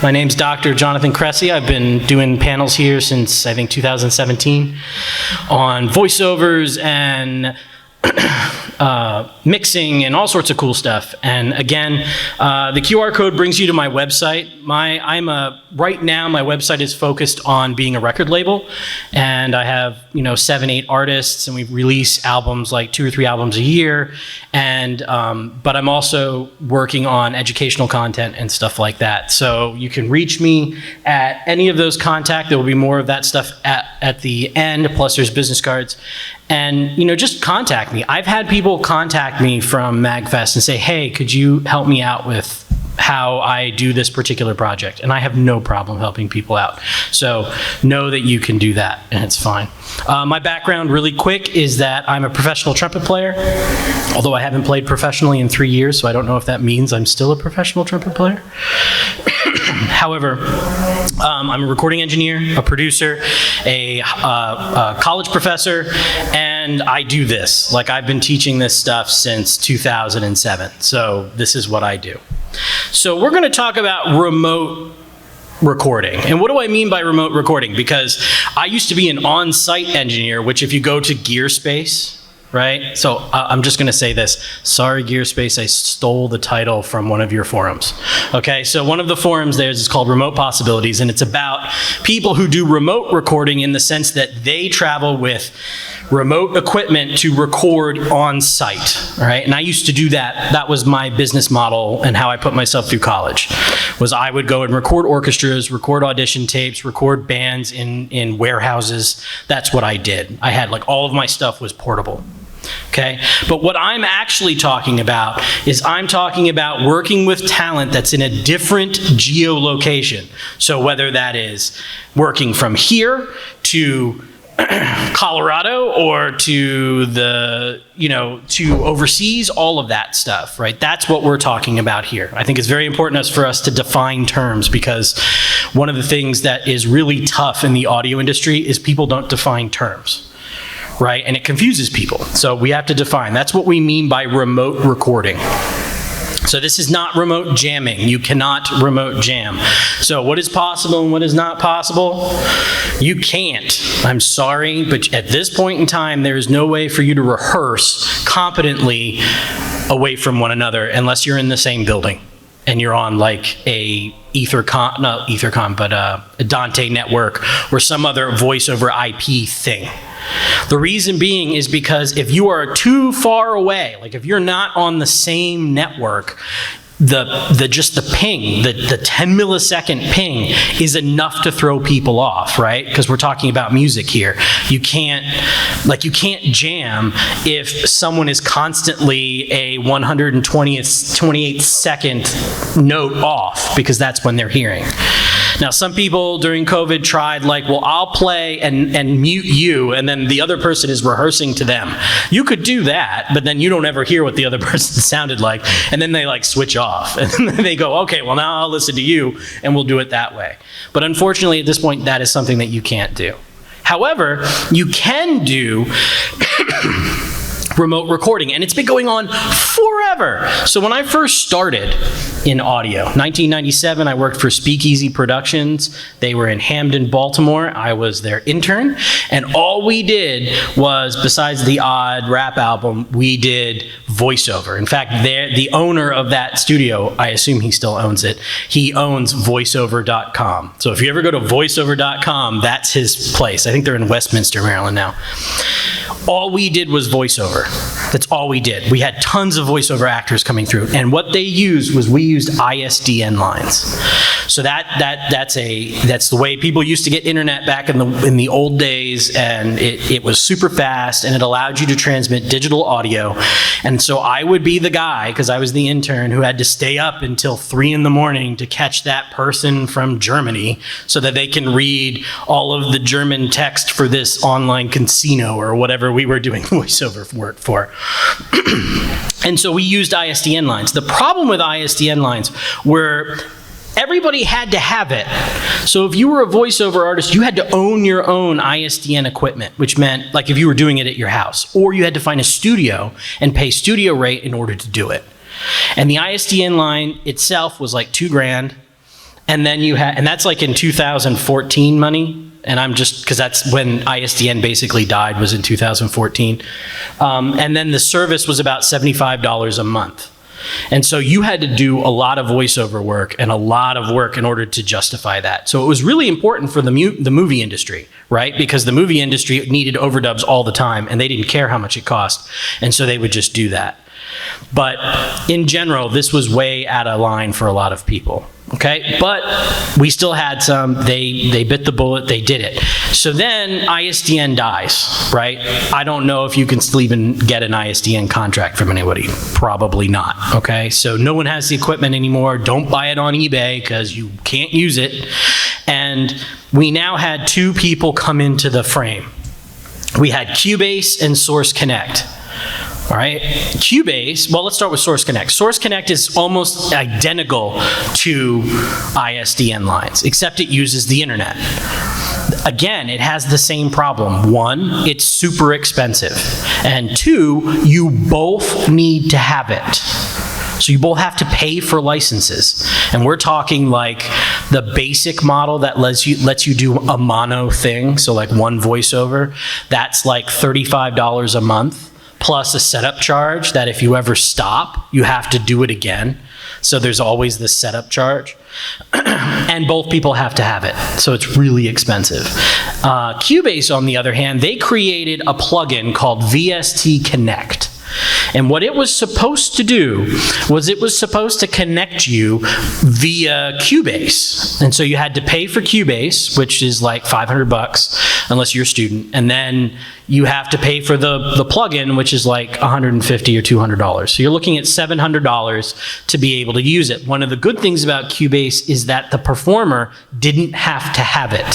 My name's Dr. Jonathan Cresci. I've been doing panels here since, I think, 2017 on voiceovers and mixing and all sorts of cool stuff. And again, the QR code brings you to my website. Right now, my website is focused on being a record label, and I have 7-8 artists, and we release albums, like 2 or 3 albums a year. And but I'm also working on educational content and stuff like that. So you can reach me at any of those contacts. There will be more of that stuff at the end. Plus, there's business cards. And, just contact me. I've had people contact me from MAGFest and say, hey, could you help me out with how I do this particular project? And I have no problem helping people out. So know that you can do that, and it's fine. My background, really quick, is that I'm a professional trumpet player, although I haven't played professionally in 3 years, so I don't know if that means I'm still a professional trumpet player. However, I'm a recording engineer, a producer, a college professor, and I do this. Like, I've been teaching this stuff since 2007, so this is what I do. So we're going to talk about remote recording. And what do I mean by remote recording? Because I used to be an on-site engineer, which if you go to Gearspace, right? So I'm just going to say this. Sorry, Gearspace, I stole the title from one of your forums. Okay, so one of the forums there is called Remote Possibilities, and it's about people who do remote recording in the sense that they travel with remote equipment to record on site, all right? And I used to do that. That was my business model and how I put myself through college, was I would go and record orchestras, record audition tapes, record bands in warehouses. That's what I did. I had, all of my stuff was portable. Okay, but what I'm actually talking about is I'm talking about working with talent that's in a different geolocation. So whether that is working from here to Colorado or to to overseas, all of that stuff, right? That's what we're talking about here. I think it's very important for us to define terms, because one of the things that is really tough in the audio industry is people don't define terms. Right? And it confuses people. So we have to define. That's what we mean by remote recording. So this is not remote jamming. You cannot remote jam. So what is possible and what is not possible? You can't. I'm sorry, but at this point in time, there is no way for you to rehearse competently away from one another unless you're in the same building and you're on a Dante network or some other voice over IP thing. The reason being is because if you are too far away, if you're not on the same network, the ping, the 10 millisecond ping is enough to throw people off, right? Because we're talking about music here. You can't jam if someone is constantly a 128th second note off, because that's when they're hearing. Now, some people during COVID tried I'll play and mute you, and then the other person is rehearsing to them. You could do that, but then you don't ever hear what the other person sounded like, and then they switch off. And then they go, okay, well now I'll listen to you, and we'll do it that way. But unfortunately, at this point, that is something that you can't do. However, you can do remote recording, and it's been going on forever. So when I first started in audio, 1997, I worked for Speakeasy Productions. They were in Hamden, Baltimore. I was their intern, and all we did was, besides the odd rap album, we did voiceover. In fact, the owner of that studio, I assume he still owns it, he owns voiceover.com. So if you ever go to voiceover.com, that's his place. I think they're in Westminster, Maryland now. All we did was voiceover. That's all we did. We had tons of voiceover actors coming through, and what they used was we used ISDN lines. So that's the way people used to get internet back in the old days, and it was super fast, and it allowed you to transmit digital audio. And so I would be the guy, because I was the intern, who had to stay up until 3 a.m. to catch that person from Germany so that they can read all of the German text for this online casino or whatever we were doing voiceover work for. And so we used ISDN lines. The problem with ISDN lines were everybody had to have it. So if you were a voiceover artist, you had to own your own ISDN equipment, which meant if you were doing it at your house, or you had to find a studio and pay studio rate in order to do it. And the ISDN line itself was $2,000. And then you had, and that's like in 2014 money. And I'm just, because that's when ISDN basically died, was in 2014. And then the service was about $75 a month. And so you had to do a lot of voiceover work and a lot of work in order to justify that. So it was really important for the movie industry, right? Because the movie industry needed overdubs all the time and they didn't care how much it cost. And so they would just do that. But in general, this was way out of line for a lot of people. Okay, but we still had some. They bit the bullet, they did it. So then ISDN dies, right? I don't know if you can still even get an ISDN contract from anybody. Probably not, okay? So no one has the equipment anymore. Don't buy it on eBay because you can't use it. And we now had two people come into the frame. We had Cubase and Source Connect. All right, Cubase, well, let's start with Source Connect. Source Connect is almost identical to ISDN lines, except it uses the internet. Again, it has the same problem. One, it's super expensive. And two, you both need to have it. So you both have to pay for licenses. And we're talking like the basic model that lets you do a mono thing, so like one voiceover, that's like $35 a month. Plus a setup charge that if you ever stop, you have to do it again. So there's always this setup charge. And both people have to have it. So it's really expensive. Cubase, on the other hand, they created a plugin called VST Connect. And what it was supposed to do was it was supposed to connect you via Cubase. And so you had to pay for Cubase, which is like $500 unless you're a student. And then you have to pay for the plugin, which is like $150 or $200. So you're looking at $700 to be able to use it. One of the good things about Cubase is that the performer didn't have to have it.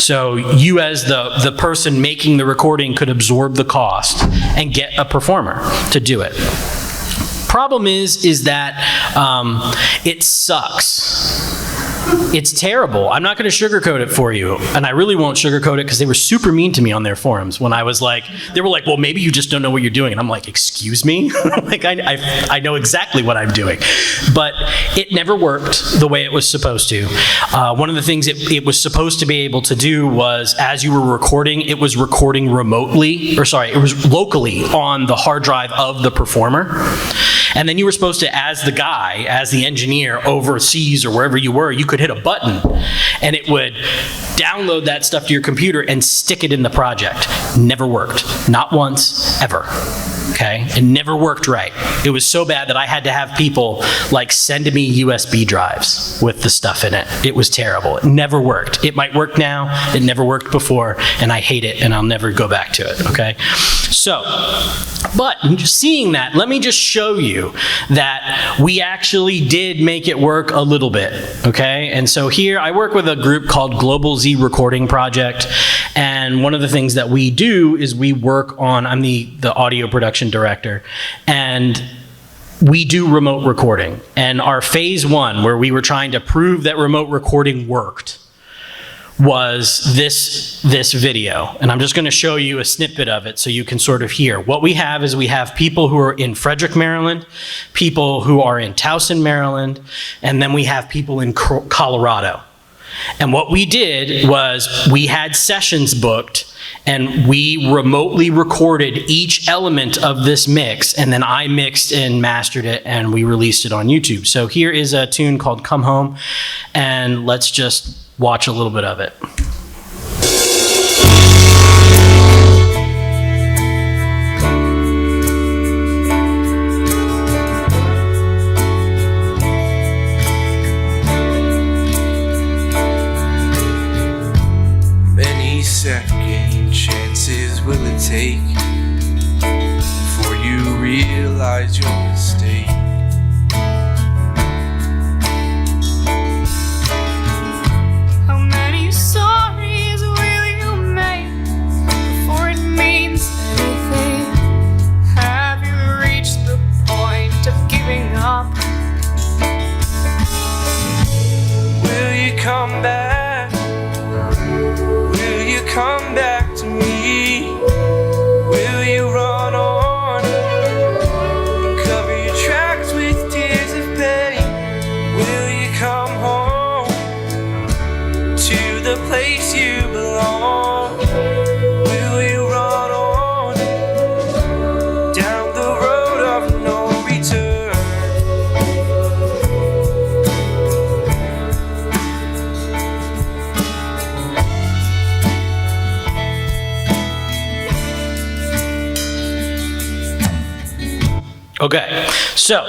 So you as the person making the recording could absorb the cost and get a performer to do it. Problem is that it sucks. It's terrible. I'm not going to sugarcoat it for you. And I really won't sugarcoat it because they were super mean to me on their forums when I was like, they were like, well, maybe you just don't know what you're doing. And I'm like, excuse me? Like, I know exactly what I'm doing. But it never worked the way it was supposed to. One of the things it was supposed to be able to do was, as you were recording, it was recording remotely, or sorry, it was locally on the hard drive of the performer. And then you were supposed to, as the guy, as the engineer overseas or wherever you were, you could hit a button and it would download that stuff to your computer and stick it in the project. Never worked. Not once, ever. Okay? It never worked right. It was so bad that I had to have people like send me USB drives with the stuff in it. It was terrible. It never worked. It might work now. It never worked before, and I hate it, and I'll never go back to it. Okay? So, but seeing that, let me just show you that we actually did make it work a little bit. Okay? And so here I work with a group called Global Z Recording Project, and one of the things that we do is we work on, I'm the audio production director, and we do remote recording. And our phase one, where we were trying to prove that remote recording worked, was this video. And I'm just going to show you a snippet of it so you can sort of hear. What we have is we have people who are in Frederick, Maryland, people who are in Towson, Maryland, and then we have people in Colorado. And what we did was we had sessions booked and we remotely recorded each element of this mix, and then I mixed and mastered it and we released it on YouTube. So here is a tune called Come Home, and let's just watch a little bit of it. Many second chances will it take before you realize your mistake? How many stories will you make before it means anything? Have you reached the point of giving up? Will you come back? Will you come back to me? Will you run on and cover your tracks with tears of pain? Will you come home? Okay, so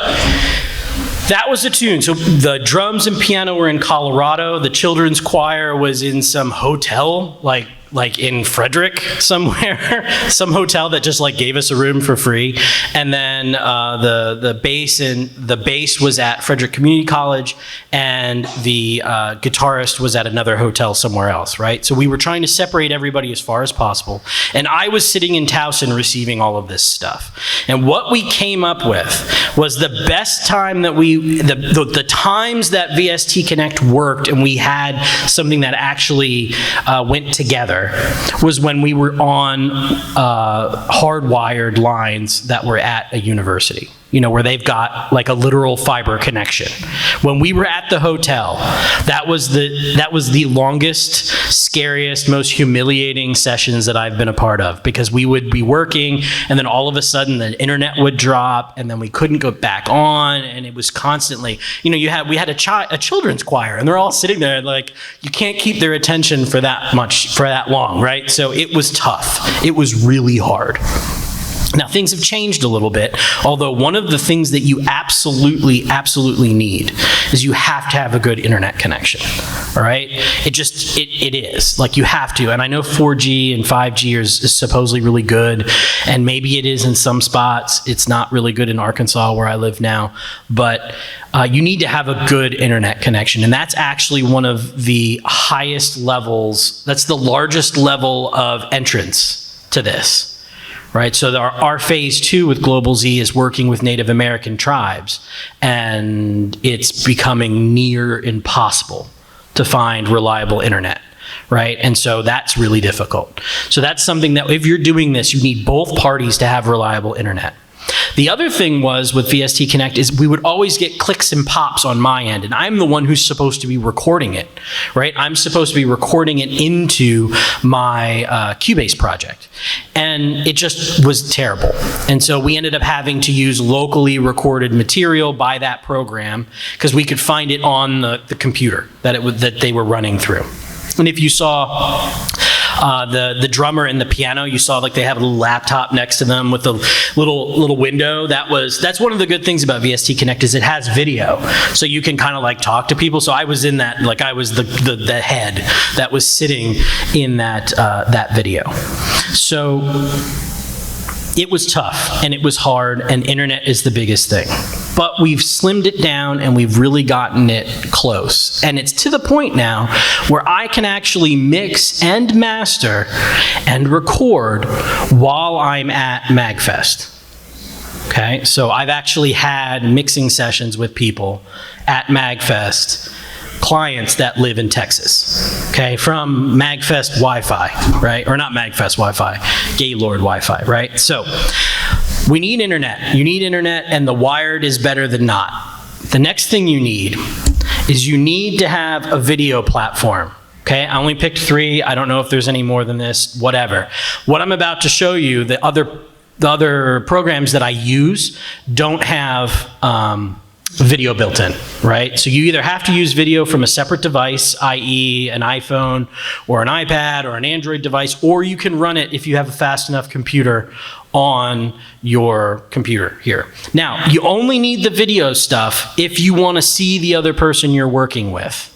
that was the tune. So the drums and piano were in Colorado. The children's choir was in some hotel, like in Frederick somewhere, some hotel that just like gave us a room for free. And then the bass was at Frederick Community College, and the guitarist was at another hotel somewhere else, right? So we were trying to separate everybody as far as possible. And I was sitting in Towson receiving all of this stuff. And what we came up with was the best time that the times that VST Connect worked and we had something that actually went together was when we were on hardwired lines that were at a university, where they've got like a literal fiber connection. When we were at the hotel, that was the longest, scariest, most humiliating sessions that I've been a part of, because we would be working and then all of a sudden the internet would drop and then we couldn't go back on, and it was constantly, we had a children's choir and they're all sitting there like you can't keep their attention for that long, right? So it was tough. It was really hard. Now, things have changed a little bit, although one of the things that you absolutely, absolutely need is you have to have a good internet connection, all right? It is. Like, you have to. And I know 4G and 5G is supposedly really good, and maybe it is in some spots. It's not really good in Arkansas, where I live now. But you need to have a good internet connection, and that's actually one of the highest levels. That's the largest level of entrance to this. Right, so our phase 2 with Global Z is working with Native American tribes, and it's becoming near impossible to find reliable internet, right? And so that's really difficult. So that's something that if you're doing this, you need both parties to have reliable internet. The other thing was with VST Connect is we would always get clicks and pops on my end, and I'm the one who's supposed to be recording it, right? I'm supposed to be recording it into my Cubase project, and it just was terrible. And so we ended up having to use locally recorded material by that program because we could find it on the computer that they were running through. And if you saw the drummer and the piano, you saw like they have a little laptop next to them with a little window. That's one of the good things about VST Connect is it has video, so you can kind of like talk to people. So I was in that, like I was the head that was sitting in that video. So it was tough and it was hard, and internet is the biggest thing. But we've slimmed it down and we've really gotten it close. And it's to the point now where I can actually mix and master and record while I'm at MAGFest. Okay, so I've actually had mixing sessions with people at MAGFest, clients that live in Texas, okay, from MAGFest Wi-Fi, right? Or not MAGFest Wi-Fi, Gaylord Wi-Fi, right? So we need internet. You need internet, and the wired is better than not. The next thing you need is you need to have a video platform. Okay, I only picked 3. I don't know if there's any more than this, whatever. What I'm about to show you, the other programs that I use don't have video built in, right? So you either have to use video from a separate device, i.e. an iPhone or an iPad or an Android device, or you can run it if you have a fast enough computer on your computer here. Now, you only need the video stuff if you want to see the other person you're working with.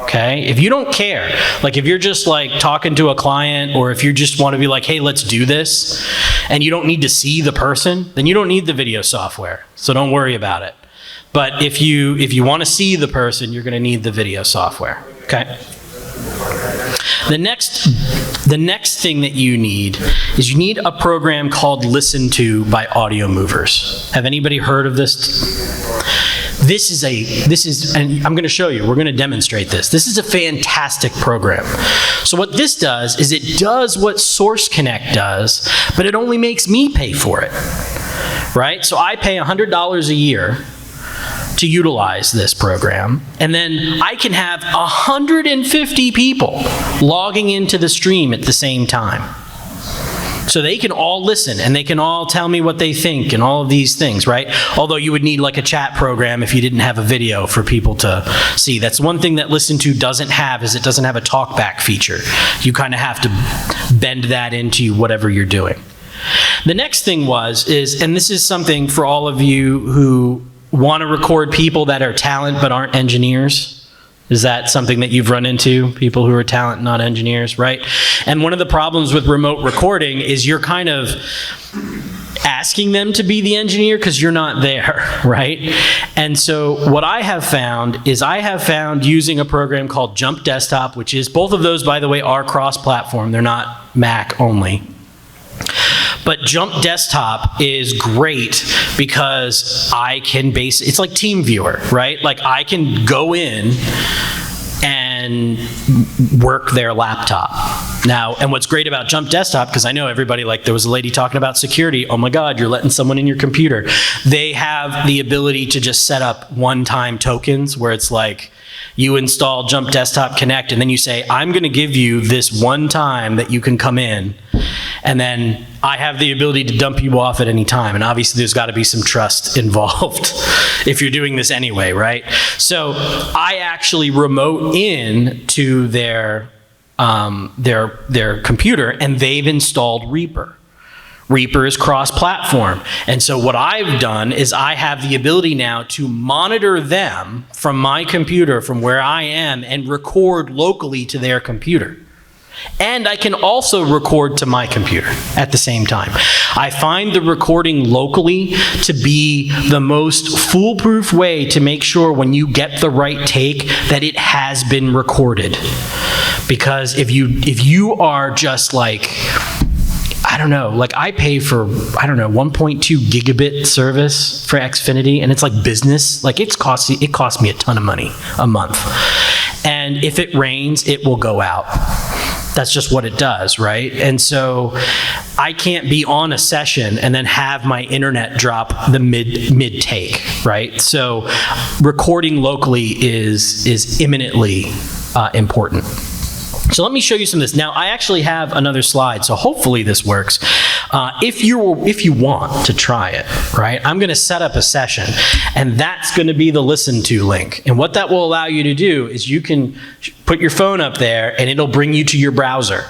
Okay, if you don't care, like if you're just like talking to a client, or if you just want to be like, hey, let's do this, and you don't need to see the person, then you don't need the video software. So don't worry about it. But if you want to see the person, you're going to need the video software. Okay. The next thing that you need is you need a program called Listen To by Audio Movers. Have anybody heard of this? This is, and I'm going to show you, we're going to demonstrate this. This is a fantastic program. So what this does is it does what Source Connect does, but it only makes me pay for it, right? So I pay $100 a year to utilize this program, and then I can have 150 people logging into the stream at the same time. So they can all listen and they can all tell me what they think and all of these things, right? Although you would need like a chat program if you didn't have a video for people to see. That's one thing that Listen To doesn't have, is it doesn't have a talkback feature. You kind of have to bend that into whatever you're doing. The next thing is, and this is something for all of you who want to record people that are talent but aren't engineers. Is that something that you've run into? People who are talent, not engineers, right? And one of the problems with remote recording is you're kind of asking them to be the engineer because you're not there, right? And so what I have found using a program called Jump Desktop, which is, both of those, by the way, are cross-platform. They're not Mac only. But Jump Desktop is great because I can it's like TeamViewer, right? Like, I can go in and work their laptop. Now, and what's great about Jump Desktop, because I know everybody, like, there was a lady talking about security. Oh my God, you're letting someone in your computer. They have the ability to just set up one-time tokens where it's like, you install Jump Desktop Connect, and then you say, I'm going to give you this one time that you can come in, and then I have the ability to dump you off at any time. And obviously, there's got to be some trust involved if you're doing this anyway, right? So I actually remote in to their computer, and they've installed Reaper. Reaper is cross-platform. And so what I've done is I have the ability now to monitor them from my computer, from where I am, and record locally to their computer. And I can also record to my computer at the same time. I find the recording locally to be the most foolproof way to make sure when you get the right take that it has been recorded. Because if you are just like, I don't know, like, I pay for, 1.2 gigabit service for Xfinity, and it's like business. Like, it costs me a ton of money a month. And if it rains, it will go out. That's just what it does, right? And so I can't be on a session and then have my internet drop the mid take, right? So recording locally is imminently important. So let me show you some of this. Now, I actually have another slide, so hopefully this works. If you want to try it, right, I'm going to set up a session, and that's going to be the listen to link. And what that will allow you to do is you can put your phone up there, and it'll bring you to your browser.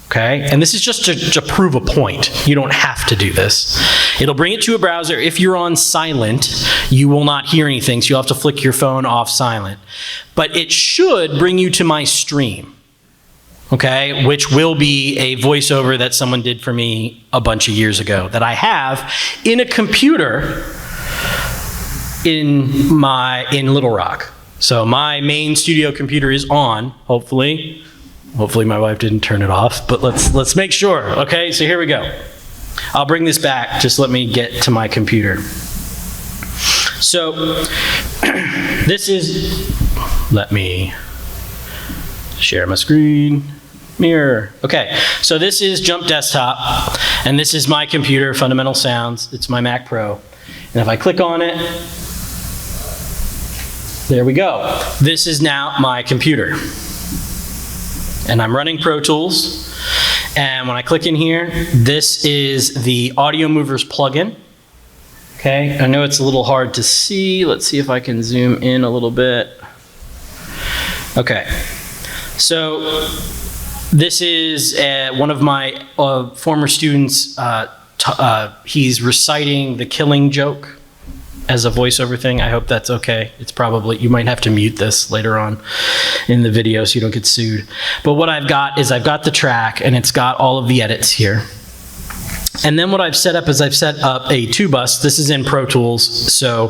Okay? And this is just to prove a point. You don't have to do this. It'll bring it to a browser. If you're on silent, you will not hear anything, so you'll have to flick your phone off silent. But it should bring you to my stream. Okay, which will be a voiceover that someone did for me a bunch of years ago that I have in a computer in Little Rock. So my main studio computer is on, hopefully. Hopefully my wife didn't turn it off, but let's make sure. Okay, so here we go. I'll bring this back, just let me get to my computer. So this is, let me share my screen. Mirror. Okay, so this is Jump Desktop, and this is my computer, Fundamental Sounds. It's my Mac Pro. And if I click on it, there we go. This is now my computer. And I'm running Pro Tools. And when I click in here, this is the Audio Movers plugin. Okay, I know it's a little hard to see. Let's see if I can zoom in a little bit. Okay, so this is one of my former students. He's reciting The Killing Joke as a voiceover thing. I hope that's okay. It's probably, you might have to mute this later on in the video so you don't get sued. But what I've got is I've got the track, and it's got all of the edits here. And then what I've set up is I've set up a 2-bus. This is in Pro Tools, so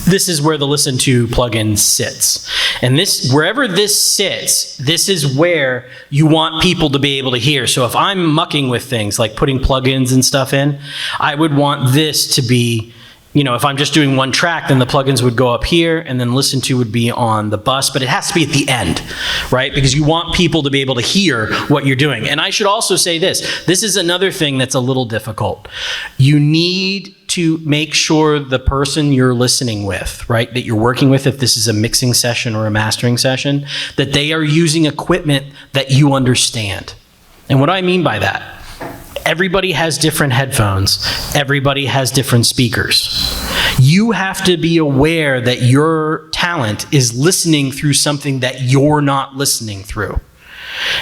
this is where the Listen To plugin sits. And this, wherever this sits, this is where you want people to be able to hear. So if I'm mucking with things like putting plugins and stuff in, I would want this to be, if I'm just doing one track, then the plugins would go up here, and then Listen To would be on the bus, but it has to be at the end, right? Because you want people to be able to hear what you're doing. And I should also say this. This is another thing that's a little difficult. You need to make sure the person you're listening with, right, that you're working with, if this is a mixing session or a mastering session, that they are using equipment that you understand. And what do I mean by that? Everybody has different headphones. Everybody has different speakers. You have to be aware that your talent is listening through something that you're not listening through.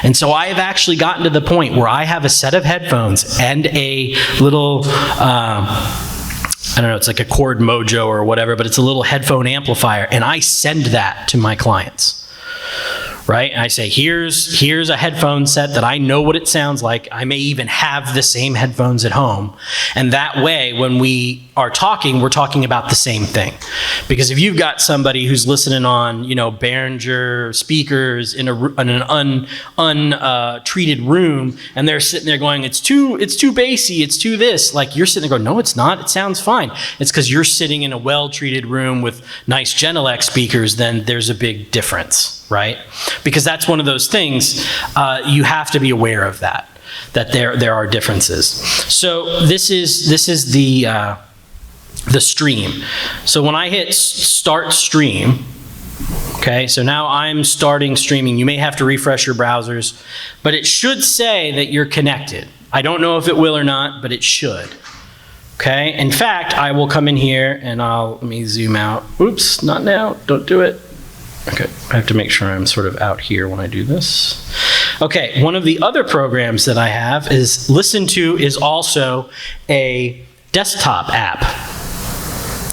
And so I have actually gotten to the point where I have a set of headphones and a little, I don't know, it's like a Chord Mojo or whatever, but it's a little headphone amplifier, and I send that to my clients. Right? And I say, here's a headphone set that I know what it sounds like. I may even have the same headphones at home. And that way, when we are talking, we're talking about the same thing. Because if you've got somebody who's listening on, Behringer speakers in an untreated room, and they're sitting there going, it's too bassy, it's too this, like you're sitting there going, no, it's not, it sounds fine. It's because you're sitting in a well-treated room with nice Genelec speakers, then there's a big difference, right? Because that's one of those things, you have to be aware of that there are differences. So this is the stream. So when I hit start stream, okay, so now I'm starting streaming. You may have to refresh your browsers, but it should say that you're connected. I don't know if it will or not, but it should. Okay, in fact, I will come in here and let me zoom out. Oops, not now, don't do it. Okay, I have to make sure I'm sort of out here when I do this. Okay, one of the other programs that I have is Listen To is also a desktop app.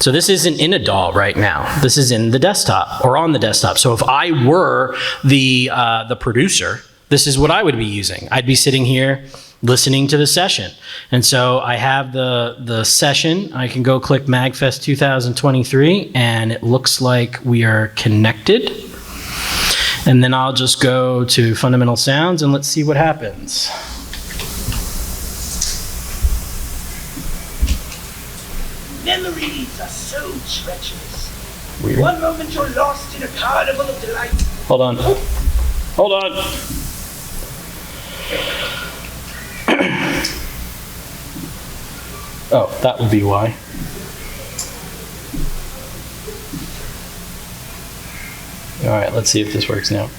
So this isn't in a DAW right now. This is in the desktop or on the desktop. So if I were the producer, this is what I would be using. I'd be sitting here listening to the session. And so I have the session. I can go click MAGFest 2023, and it looks like we are connected. And then I'll just go to Fundamental Sounds, and let's see what happens. Memories are so treacherous. Weird. One moment you're lost in a carnival of delight. Hold on. Hold on. Oh, that would be why. All right, let's see if this works now.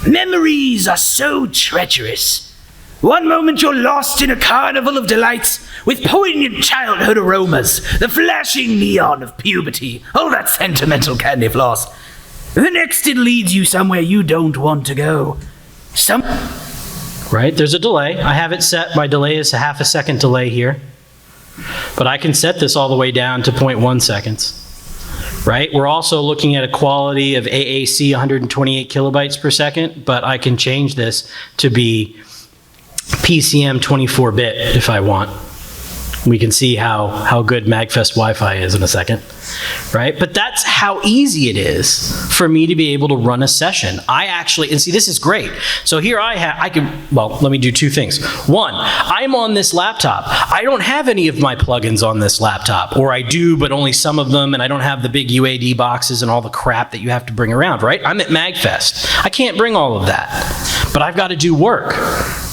Memories are so treacherous. One moment you're lost in a carnival of delights with poignant childhood aromas, the flashing neon of puberty, all that sentimental candy floss. The next it leads you somewhere you don't want to go. Right, there's a delay. I have it set, my delay is a half a second delay here. But I can set this all the way down to 0.1 seconds. Right, we're also looking at a quality of AAC 128 kilobytes per second, but I can change this to be PCM 24-bit if I want. We can see how good MAGFest Wi-Fi is in a second, right? But that's how easy it is for me to be able to run a session. I actually, and see, this is great. So here let me do two things. One, I'm on this laptop. I don't have any of my plugins on this laptop, or I do, but only some of them, and I don't have the big UAD boxes and all the crap that you have to bring around, right? I'm at MAGFest. I can't bring all of that, but I've got to do work,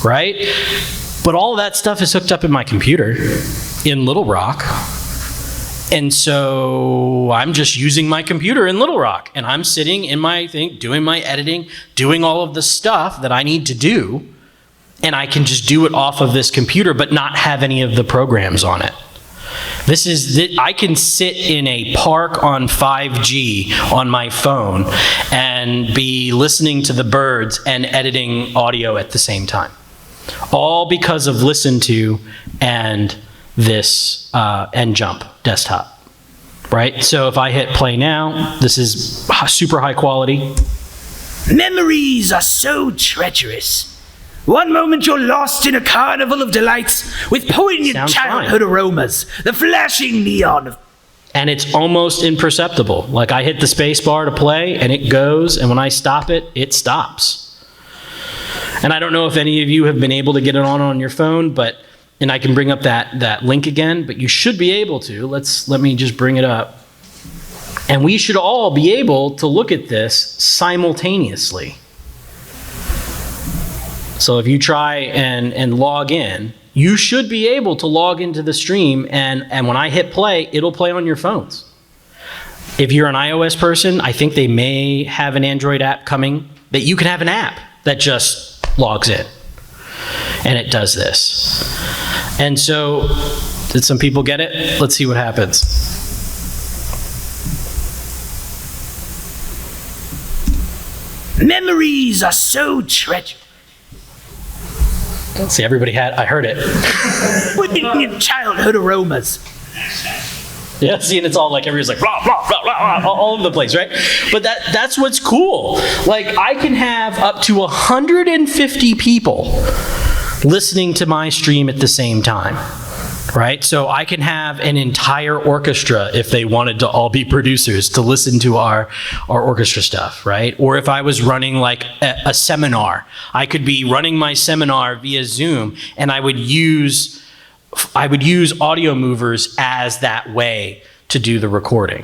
right? But all of that stuff is hooked up in my computer in Little Rock. And so I'm just using my computer in Little Rock, and I'm sitting in my thing, doing my editing, doing all of the stuff that I need to do, and I can just do it off of this computer but not have any of the programs on it. I can sit in a park on 5G on my phone and be listening to the birds and editing audio at the same time. All because of Listen To and this and Jump desktop, right? So if I hit play now, this is super high quality. Memories are so treacherous. One moment you're lost in a carnival of delights with poignant Sounds childhood aromas, the flashing neon of... And it's almost imperceptible. Like I hit the space bar to play and it goes, and when I stop it, it stops. And I don't know if any of you have been able to get it on your phone, and I can bring up that link again, but you should be able to. Let me just bring it up. And we should all be able to look at this simultaneously. So if you try and log in, you should be able to log into the stream, and when I hit play, it'll play on your phones. If you're an iOS person, I think they may have an Android app coming that you can have an app that just logs in, and it does this. And so, did some people get it? Let's see what happens. Memories are so treacherous. See, everybody I heard it. Poignant childhood aromas. Yeah, see, and it's all like, everybody's like, blah, blah, blah, blah, blah, all over the place, right? But that's what's cool. Like, I can have up to 150 people listening to my stream at the same time, right? So I can have an entire orchestra, if they wanted to all be producers, to listen to our orchestra stuff, right? Or if I was running like a seminar, I could be running my seminar via Zoom, and I would use audio movers as that way to do the recording.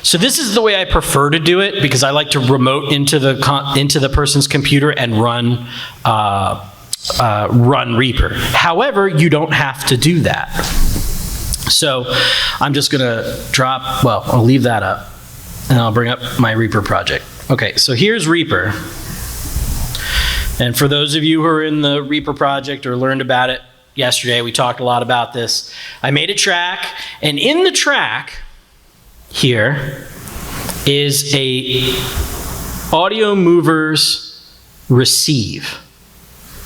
So this is the way I prefer to do it, because I like to remote into the person's computer and run Reaper. However, you don't have to do that. So I'm just gonna I'll leave that up, and I'll bring up my Reaper project. Okay, so here's Reaper. And for those of you who are in the Reaper project or learned about it yesterday, we talked a lot about this. I made a track, and in the track here is a audio movers receive.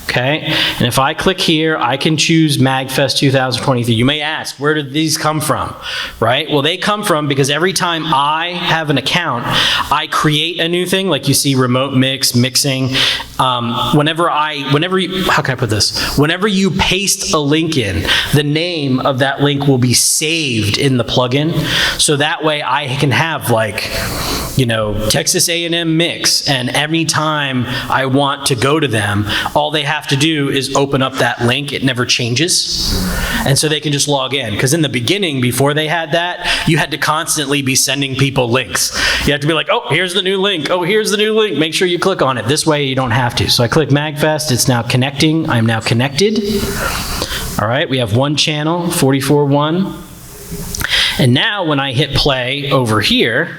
Okay, and if I click here, I can choose MAGFest 2023. You may ask, where did these come from, right? Well, they come from because every time I have an account, I create a new thing, like you see remote mixing. Whenever you paste a link in, the name of that link will be saved in the plugin. So that way I can have Texas A&M mix, and every time I want to go to them, all they have to do is open up that link. It never changes. And so they can just log in. Because in the beginning, before they had that, you had to constantly be sending people links. You have to be like, oh, here's the new link. Oh, here's the new link. Make sure you click on it. This way you don't have to. So I click MAGFest. It's now connecting. I'm now connected. All right, we have one channel, 44.1. And now when I hit play over here,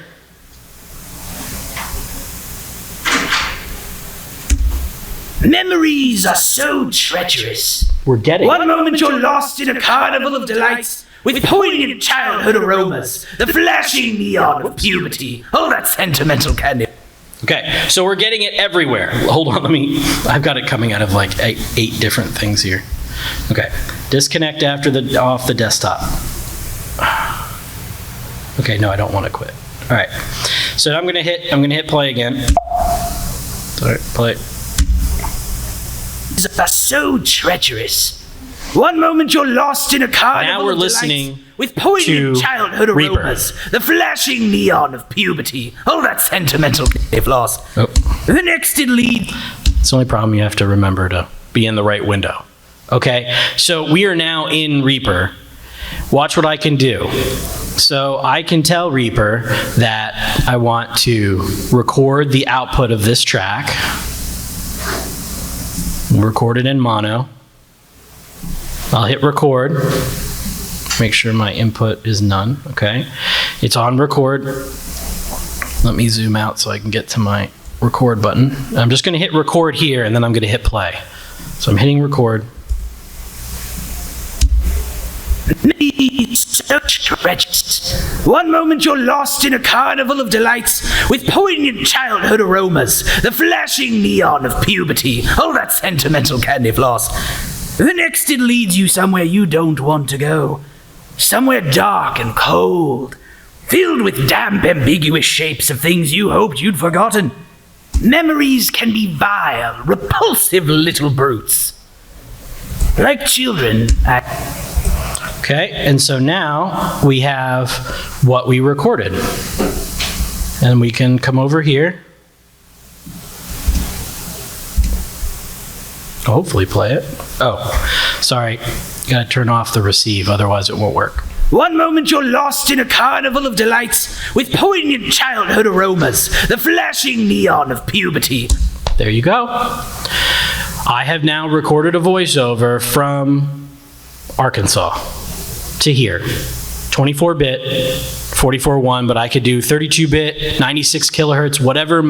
memories are so treacherous. we're getting One moment you're lost in a carnival of delights with poignant childhood aromas, the flashing neon of puberty, all that sentimental candy. Okay, so we're getting it everywhere. Hold on, I've got it coming out of like eight different things here. Okay, disconnect off the desktop. Okay, no, I don't want to quit. All right, so I'm gonna hit play again. Sorry, play. Are so treacherous. One moment you're lost in a carnival Now we're of listening delights with poignant to childhood Reaper. aromas, the flashing neon of puberty, all that sentimental they've lost. Oh. The next it leads. It's the only problem, you have to remember to be in the right window. Okay, so we are now in Reaper. Watch what I can do. So I can tell Reaper that I want to record the output of this track. Record it in mono. I'll hit record. Make sure my input is none. Okay, it's on record. Let me zoom out so I can get to my record button. I'm just going to hit record here, and then I'm going to hit play. So I'm hitting record. So treacherous. One moment you're lost in a carnival of delights with poignant childhood aromas, the flashing neon of puberty, all that sentimental candy floss. The next it leads you somewhere you don't want to go. Somewhere dark and cold, filled with damp, ambiguous shapes of things you hoped you'd forgotten. Memories can be vile, repulsive little brutes. Like children, Okay, and so now we have what we recorded. And we can come over here. Hopefully play it. Oh, sorry. Gotta turn off the receive, otherwise it won't work. One moment you're lost in a carnival of delights with poignant childhood aromas, the flashing neon of puberty. There you go. I have now recorded a voiceover from Arkansas to here. 24-bit, 44.1, but I could do 32-bit, 96 kilohertz, whatever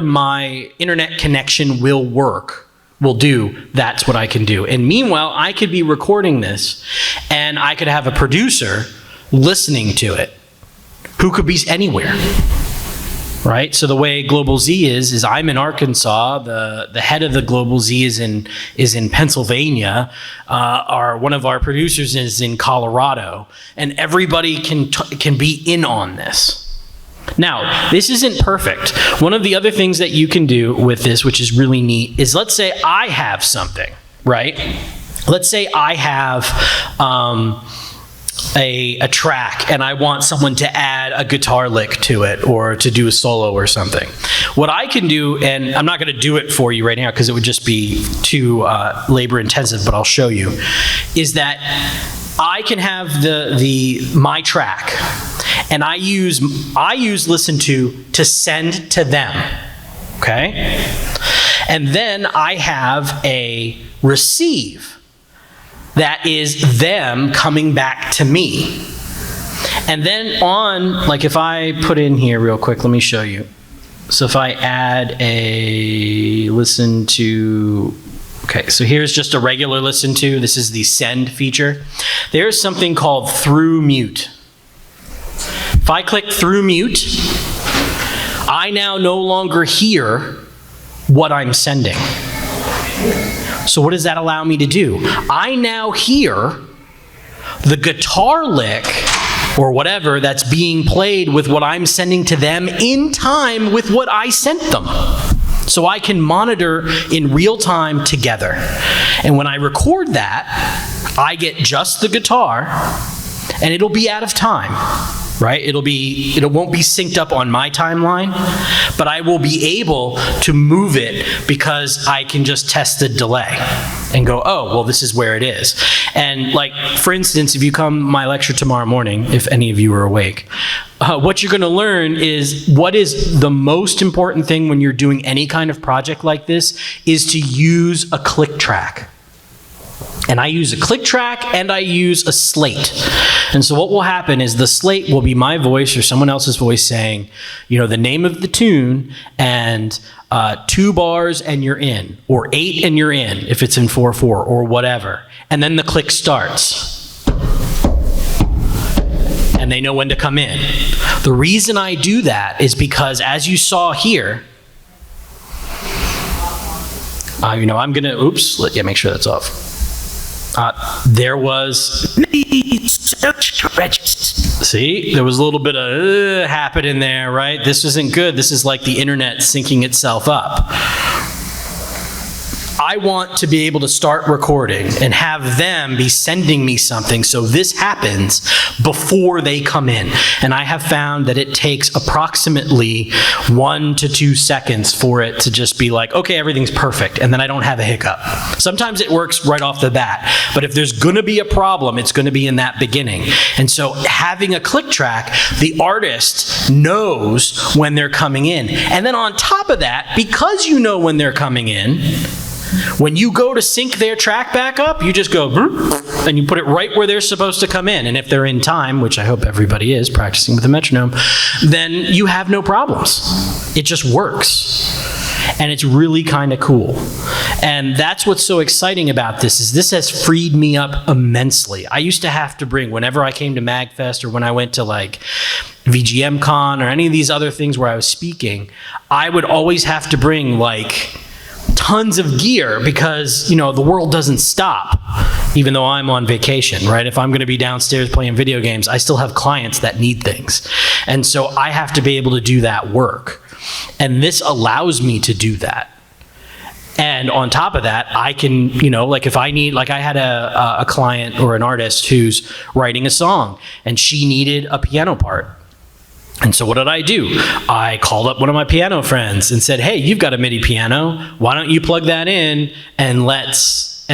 my internet connection will do, that's what I can do. And meanwhile, I could be recording this, and I could have a producer listening to it, who could be anywhere. right? So the way Global Z is I'm in Arkansas. The head of the Global Z is in Pennsylvania. One of our producers is in Colorado, and everybody can be in on this. Now, this isn't perfect. One of the other things that you can do with this, which is really neat, is let's say I have something, right? Let's say I have a track and I want someone to add a guitar lick to it or to do a solo or something. What I can do, and I'm not going to do it for you right now because it would just be too labor intensive, but I'll show you, is that I can have my track, and I use listen to send to them, okay? And then I have a receive that is them coming back to me. And then like if I put in here real quick, let me show you. So if I add a listen to, okay, so here's just a regular listen to. This is the send feature. There's something called through mute. If I click through mute, I now no longer hear what I'm sending. So what does that allow me to do? I now hear the guitar lick or whatever that's being played with what I'm sending to them in time with what I sent them. So I can monitor in real time together. And when I record that, I get just the guitar, and it'll be out of time, right? It won't be synced up on my timeline, but I will be able to move it because I can just test the delay and go, oh, well, this is where it is. And like, for instance, if you come my lecture tomorrow morning, if any of you are awake, what you're going to learn is what is the most important thing when you're doing any kind of project like this is to use a click track. And I use a click track and I use a slate. And so what will happen is the slate will be my voice or someone else's voice saying, you know, the name of the tune and 2 bars and you're in, or 8 and you're in if it's in 4/4 or whatever. And then the click starts. And they know when to come in. The reason I do that is because, as you saw here, I'm gonna, make sure that's off. There was, see, there was a little bit of happening there, right? This isn't good. This is like the internet syncing itself up. I want to be able to start recording and have them be sending me something so this happens before they come in. And I have found that it takes approximately 1 to 2 seconds for it to just be like, okay, everything's perfect, and then I don't have a hiccup. Sometimes it works right off the bat, but if there's gonna be a problem, it's gonna be in that beginning. And so having a click track, the artist knows when they're coming in. And then on top of that, because you know when they're coming in, when you go to sync their track back up, you just go, and you put it right where they're supposed to come in. And if they're in time, which I hope everybody is practicing with a metronome, then you have no problems. It just works. And it's really kind of cool. And that's what's so exciting about this, is this has freed me up immensely. I used to have to bring, whenever I came to MAGFest or when I went to like VGM Con or any of these other things where I was speaking, I would always have to bring like tons of gear because, the world doesn't stop, even though I'm on vacation, right? If I'm going to be downstairs playing video games, I still have clients that need things. And so I have to be able to do that work. And this allows me to do that. And on top of that, I can, like if I need, like I had a client or an artist who's writing a song and she needed a piano part. And so what did I do? I called up one of my piano friends and said, hey, you've got a MIDI piano. Why don't you plug that in and let's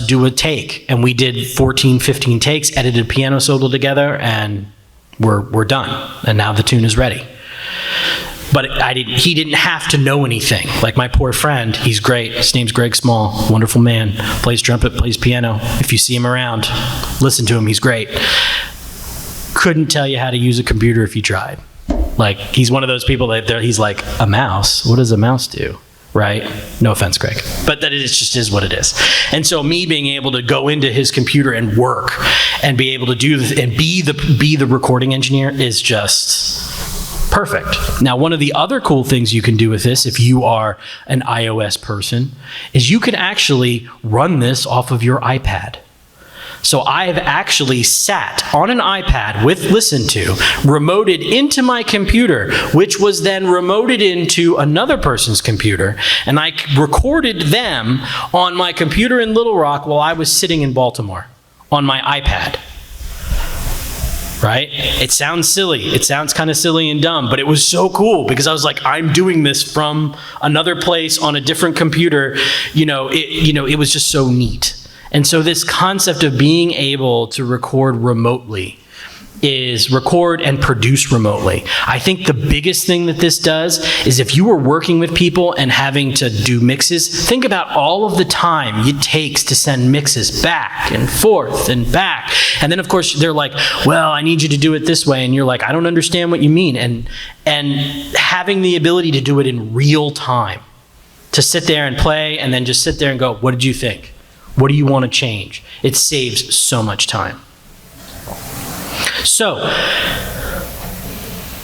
do a take. And we did 14, 15 takes, edited piano solo together, and we're done. And now the tune is ready. But he didn't have to know anything. Like my poor friend, he's great. His name's Greg Small, wonderful man. Plays trumpet, plays piano. If you see him around, listen to him, he's great. Couldn't tell you how to use a computer if you tried. Like, he's one of those people that he's like, a mouse? What does a mouse do? Right? No offense, Greg. But that it just is what it is. And so me being able to go into his computer and work and be able to do this and be the recording engineer is just Perfect. Now, one of the other cool things you can do with this, if you are an iOS person, is you can actually run this off of your iPad. So I have actually sat on an iPad with Listen To, remoted into my computer, which was then remoted into another person's computer, and I recorded them on my computer in Little Rock while I was sitting in Baltimore on my iPad. Right? It sounds silly. It sounds kind of silly and dumb, but it was so cool because I was like, I'm doing this from another place on a different computer. It was just so neat. And so this concept of being able to record remotely is record and produce remotely. I think the biggest thing that this does is if you were working with people and having to do mixes, think about all of the time it takes to send mixes back and forth and back. And then of course they're like, well, I need you to do it this way. And you're like, I don't understand what you mean. And having the ability to do it in real time, to sit there and play and then just sit there and go, what did you think? What do you want to change? It saves so much time. So,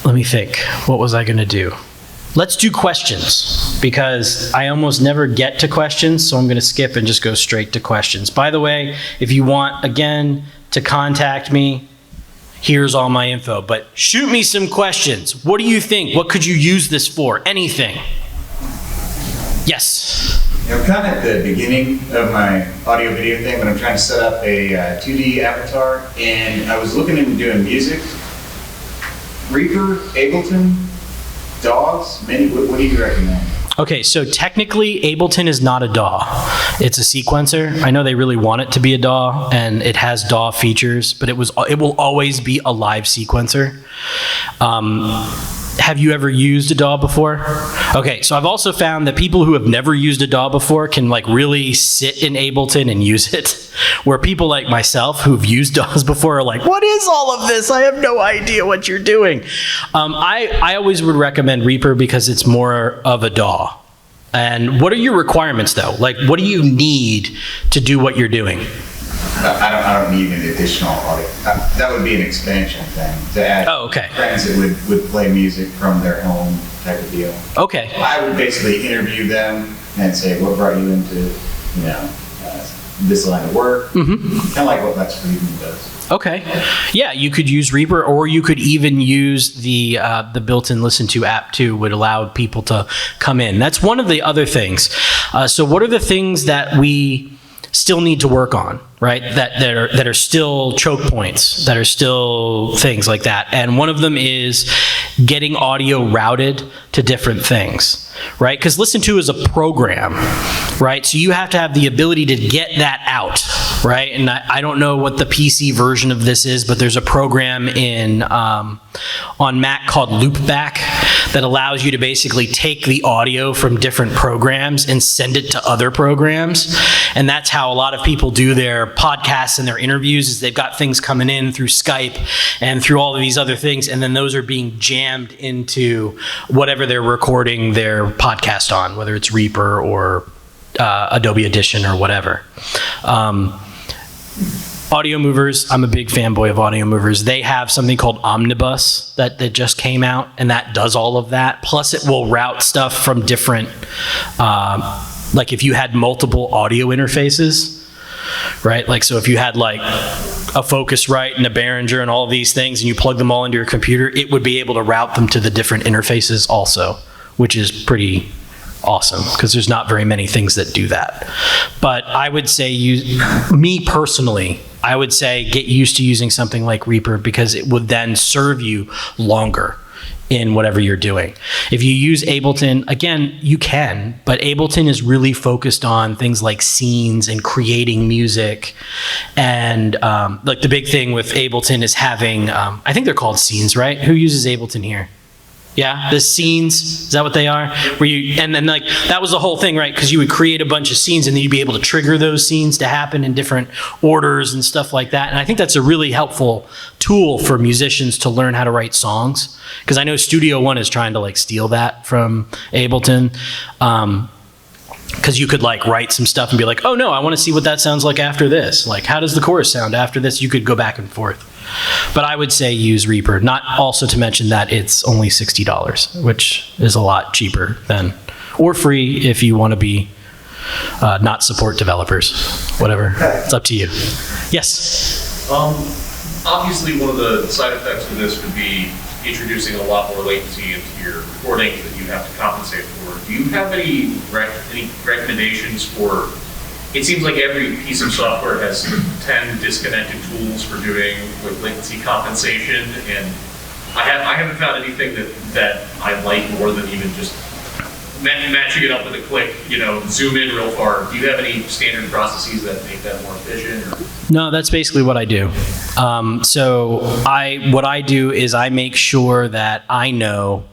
let me think. What was I going to do? Let's do questions, because I almost never get to questions, so I'm going to skip and just go straight to questions. By the way, if you want, again, to contact me, here's all my info. But shoot me some questions. What do you think? What could you use this for? Anything. Yes. I'm kind of at the beginning of my audio video thing, but I'm trying to set up a 2D avatar, and I was looking into doing music. Reaper, Ableton, DAWs, what do you recommend? Okay, so technically Ableton is not a DAW. It's a sequencer. I know they really want it to be a DAW, and it has DAW features, but it will always be a live sequencer. Have you ever used a DAW before? Okay, so I've also found that people who have never used a DAW before can really sit in Ableton and use it, where people like myself who've used DAWs before are like, what is all of this? I have no idea what you're doing. I always would recommend Reaper because it's more of a DAW. And what are your requirements though? What do you need to do what you're doing? I don't need an additional audio. That would be an expansion thing to add friends that would play music from their home type of deal. Okay. I would basically interview them and say, what brought you into, this line of work? Mm-hmm. Kind of like what Lex Friedman does. Okay. Yeah, you could use Reaper, or you could even use the built-in Listen To app too, would allow people to come in. That's one of the other things. So what are the things that we still need to work on, right? That are still choke points, that are still things like that. And one of them is getting audio routed to different things, right? Because Listen To is a program, right? So you have to have the ability to get that out, right? And I don't know what the PC version of this is, but there's a program on Mac called Loopback that allows you to basically take the audio from different programs and send it to other programs. And that's how a lot of people do their podcasts and their interviews, is they've got things coming in through Skype and through all of these other things, and then those are being jammed into whatever they're recording their podcast on, whether it's Reaper or Adobe Audition or whatever. Audio Movers, I'm a big fanboy of Audio Movers. They have something called Omnibus that just came out, and that does all of that. Plus it will route stuff from different, if you had multiple audio interfaces, right? So if you had a Focusrite and a Behringer and all of these things, and you plug them all into your computer, it would be able to route them to the different interfaces also, which is pretty awesome because there's not very many things that do that. But I would say, me personally, I would say get used to using something like Reaper, because it would then serve you longer in whatever you're doing. If you use Ableton, again, you can, but Ableton is really focused on things like scenes and creating music. And the big thing with Ableton is having, I think they're called scenes, right? Who uses Ableton here? Yeah, the scenes, is that what they are? And then that was the whole thing, right? Because you would create a bunch of scenes and then you'd be able to trigger those scenes to happen in different orders and stuff like that. And I think that's a really helpful tool for musicians to learn how to write songs. Because I know Studio One is trying to steal that from Ableton. Because you could write some stuff and be like, oh no, I want to see what that sounds like after this. How does the chorus sound after this? You could go back and forth. But I would say use Reaper, not also to mention that it's only $60, which is a lot cheaper than, or free if you want to be, not support developers, whatever. It's up to you. Yes? Obviously, one of the side effects of this would be introducing a lot more latency into your recording that you have to compensate for. Do you have any recommendations for? It seems like every piece of software has 10 disconnected tools for doing with latency compensation, and I haven't found anything that I like more than even just matching it up with a click, zoom in real far. Do you have any standard processes that make that more efficient? Or? No, that's basically what I do. What I do is I make sure that I know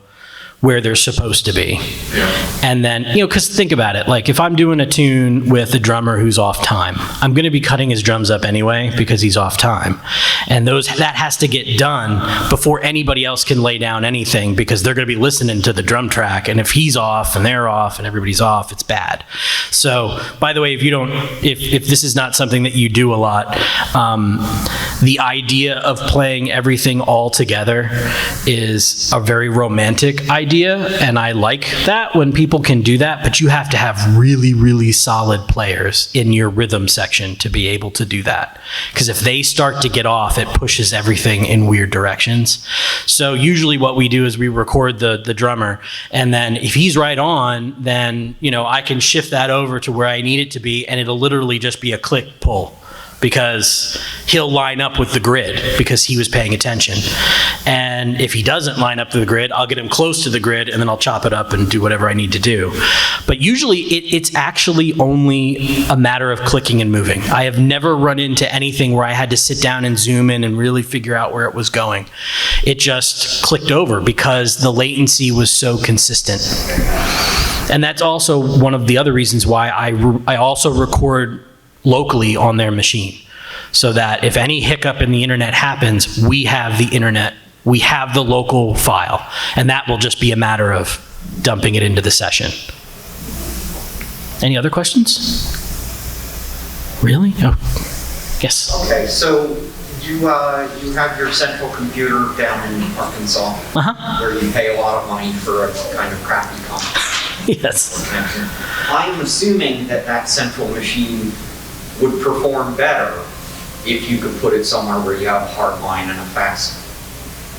where they're supposed to be. Yeah. And then, because think about it, like if I'm doing a tune with a drummer who's off time, I'm going to be cutting his drums up anyway because he's off time. And that has to get done before anybody else can lay down anything because they're going to be listening to the drum track. And if he's off and they're off and everybody's off, it's bad. So, by the way, if this is not something that you do a lot, the idea of playing everything all together is a very romantic idea, and I like that when people can do that, but you have to have really, really solid players in your rhythm section to be able to do that. Because if they start to get off, it pushes everything in weird directions. So usually what we do is we record the drummer, and then if he's right on, then I can shift that over to where I need it to be, and it'll literally just be a click pull. Because he'll line up with the grid because he was paying attention. And if he doesn't line up to the grid, I'll get him close to the grid and then I'll chop it up and do whatever I need to do. But usually it's actually only a matter of clicking and moving. I have never run into anything where I had to sit down and zoom in and really figure out where it was going. It just clicked over because the latency was so consistent. And that's also one of the other reasons why I also record locally on their machine, so that if any hiccup in the internet happens, we have the internet, we have the local file, and that will just be a matter of dumping it into the session. Any other questions? Really? Oh, yes. Okay, so you have your central computer down in Arkansas, where you pay a lot of money for a kind of crappy connection. Yes. I'm assuming that central machine would perform better if you could put it somewhere where you have a hard line and a fast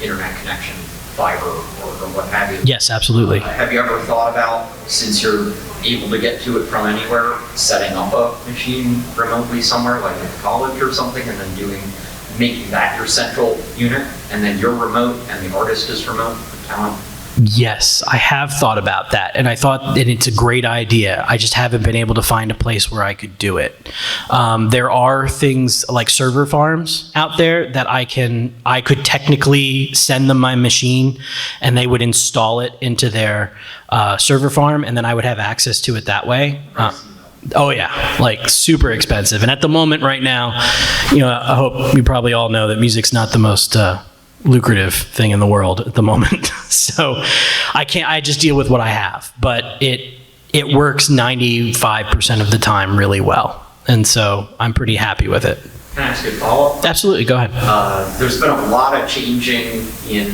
internet connection, fiber or what have you. Yes, absolutely. Have you ever thought about, since you're able to get to it from anywhere, setting up a machine remotely somewhere, like at college or something, and then making that your central unit, and then you're remote and the artist is remote, the talent? Yes, I have thought about that, and I thought that it's a great idea. I just haven't been able to find a place where I could do it. There are things like server farms out there that I could technically send them my machine, and they would install it into their server farm, and then I would have access to it that way. Oh yeah, like super expensive. And at the moment right now, I hope you probably all know that music's not the most lucrative thing in the world at the moment. So I just deal with what I have, but it works 95% of the time really well. And so I'm pretty happy with it. Can I ask you a follow-up? Absolutely, go ahead. There's been a lot of changing in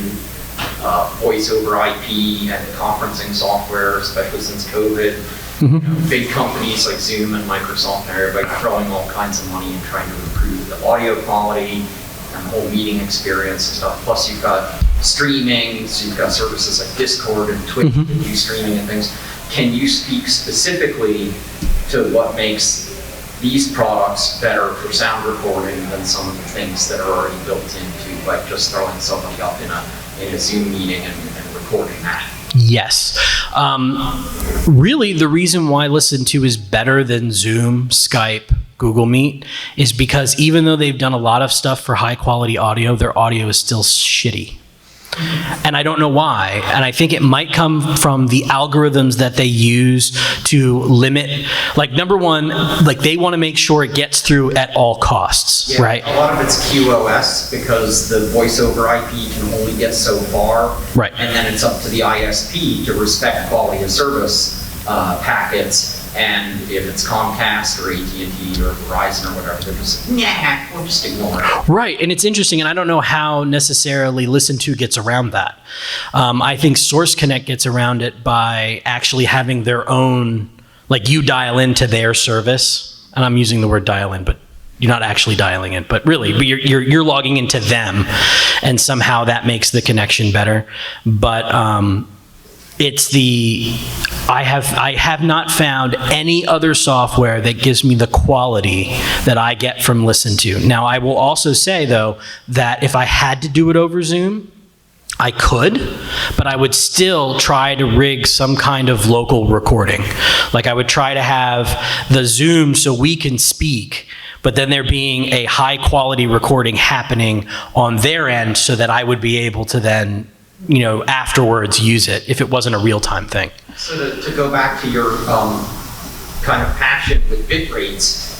voice over IP and conferencing software, especially since COVID. Big companies like Zoom and Microsoft and everybody throwing all kinds of money and trying to improve the audio quality and the whole meeting experience and stuff. Plus you've got streaming, so you've got services like Discord and Twitch that do streaming and things. Can you speak specifically to what makes these products better for sound recording than some of the things that are already built into, like just throwing somebody up in a Zoom meeting and recording that? Yes. Really, the reason why Listen To is better than Zoom, Skype, Google Meet is because even though they've done a lot of stuff for high quality audio, their audio is still shitty. And I don't know why. And I think it might come from the algorithms that they use to limit, like number one, like they want to make sure it gets through at all costs, Yeah, right? A lot of it's QoS because the voice over IP can only get so far. Right. And then it's up to the ISP to respect quality of service packets And if it's Comcast or AT&T or Verizon or whatever, they're just, nah, we'll just ignore it. Right, and it's interesting, and I don't know how necessarily Listen To gets around that. I think Source Connect gets around it by actually having their own, like you dial into their service, and I'm using the word dial in, but you're not actually dialing in, but really, but you're logging into them, and somehow that makes the connection better. But I have not found any other software that gives me the quality that I get from Listen To. Now, I will also say, though, that if I had to do it over Zoom, I could, but I would still try to rig some kind of local recording. Like I would try to have the Zoom so we can speak, but then there being a high quality recording happening on their end so that I would be able to then, afterwards use it if it wasn't a real-time thing. So to go back to your kind of passion with bit rates,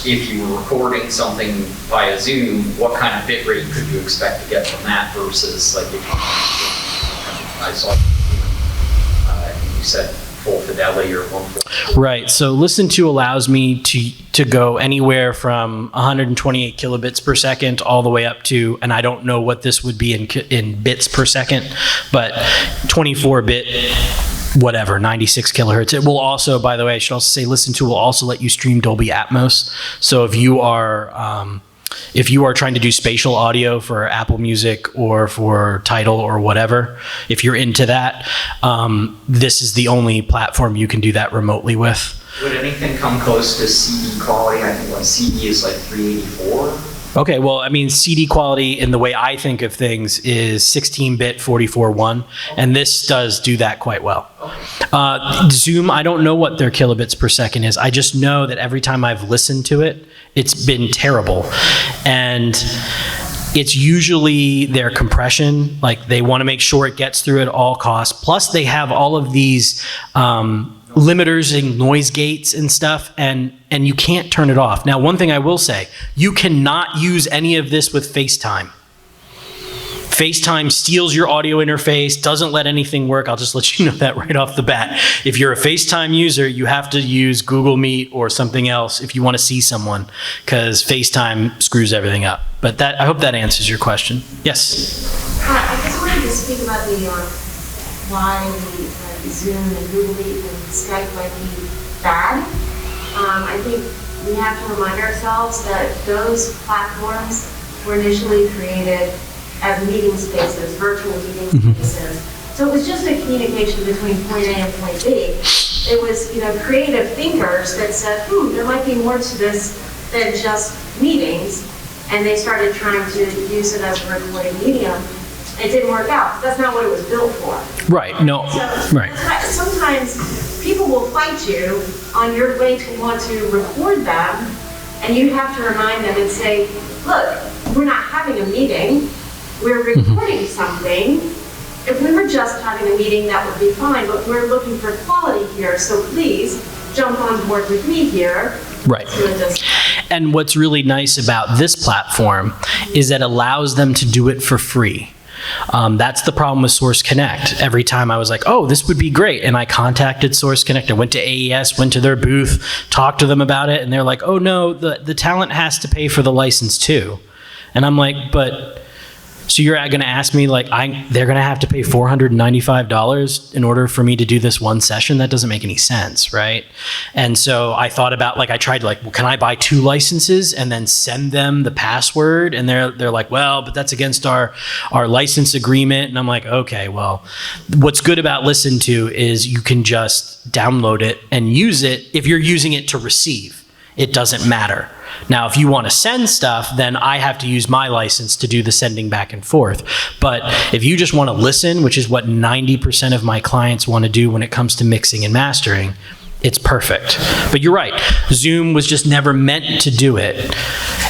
if you were recording something via Zoom, what kind of bit rate could you expect to get from that versus like if I saw you said full fidelity or 140? Right. So Listen To allows me to go anywhere from 128 kilobits per second all the way up to, and I don't know what this would be in bits per second, but 24-bit. Whatever, 96 kilohertz. It will also, by the way, I should also say, Listen To will also let you stream Dolby Atmos. So if you are trying to do spatial audio for Apple Music or for Tidal or whatever, if you're into that, this is the only platform you can do that remotely with. Would anything come close to CD quality? I think CD is like 384. Okay, well, I mean, CD quality in the way I think of things is 16-bit 44.1, and this does do that quite well. Zoom, I don't know what their kilobits per second is. I just know that every time I've listened to it, it's been terrible. And it's usually their compression. Like, they want to make sure it gets through at all costs. Plus, they have all of these limiters and noise gates and stuff, and you can't turn it off. Now, one thing I will say, you cannot use any of this with FaceTime. FaceTime steals your audio interface, doesn't let anything work. I'll just let you know that right off the bat. If you're a FaceTime user, you have to use Google Meet or something else if you want to see someone, because FaceTime screws everything up. But I hope that answers your question. Yes? I just wanted to speak about why Zoom and Google Meet and Skype might be bad. I think we have to remind ourselves that those platforms were initially created as meeting spaces, virtual meeting spaces. So it was just a communication between point A and point B. It was, creative thinkers that said, there might be more to this than just meetings, and they started trying to use it as a recording medium. It didn't work out. That's not what it was built for. Right. No. Right. Sometimes people will fight you on your way to want to record them, and you have to remind them and say, look, we're not having a meeting. We're recording something. If we were just having a meeting, that would be fine, but we're looking for quality here, so please jump on board with me here. Right. And what's really nice about this platform is that it allows them to do it for free. That's the problem with Source Connect. Every time I was like, oh, this would be great. And I contacted Source Connect. I went to AES, went to their booth, talked to them about it. And they're like, oh, no, the talent has to pay for the license too. And I'm like, but so you're going to ask me, like, they're going to have to pay $495 in order for me to do this one session? That doesn't make any sense, right? And so I thought about, like, I tried, like, well, can I buy 2 licenses and then send them the password? And they're like, well, but that's against our license agreement. And I'm like, okay, well, what's good about Listen To is you can just download it and use it. If you're using it to receive, it doesn't matter. Now, if you want to send stuff, then I have to use my license to do the sending back and forth. But if you just want to listen, which is what 90% of my clients want to do when it comes to mixing and mastering, it's perfect. But you're right. Zoom was just never meant to do it.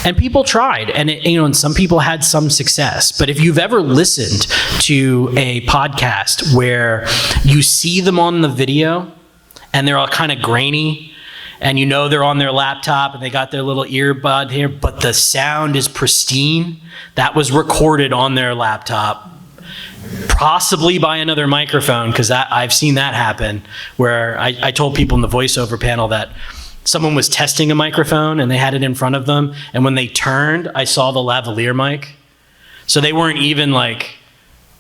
And people tried, and and some people had some success. But if you've ever listened to a podcast where you see them on the video and they're all kind of grainy, and they're on their laptop and they got their little earbud here, but the sound is pristine. That was recorded on their laptop. Possibly buy another microphone, because I've seen that happen, where I told people in the voiceover panel that someone was testing a microphone and they had it in front of them, and when they turned, I saw the lavalier mic. So they weren't even like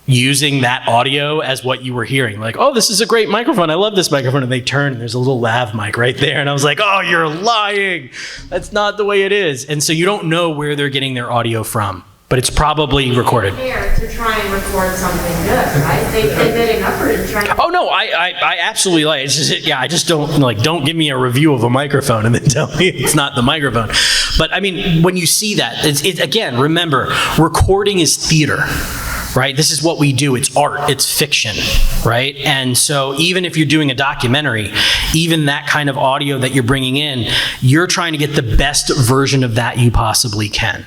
using that audio as what you were hearing. Like, oh, this is a great microphone. I love this microphone. And they turned and there's a little lav mic right there. And I was like, oh, you're lying. That's not the way it is. And so you don't know where they're getting their audio from, but it's probably recorded. Fair to try and record something good, right? They put an effort in trying to. Oh no, I absolutely like it. It's just, yeah, I just don't give me a review of a microphone and then tell me it's not the microphone. But I mean, when you see that, it's again, remember, recording is theater. Right? This is what we do. It's art. It's fiction. Right? And so even if you're doing a documentary, even that kind of audio that you're bringing in, you're trying to get the best version of that you possibly can.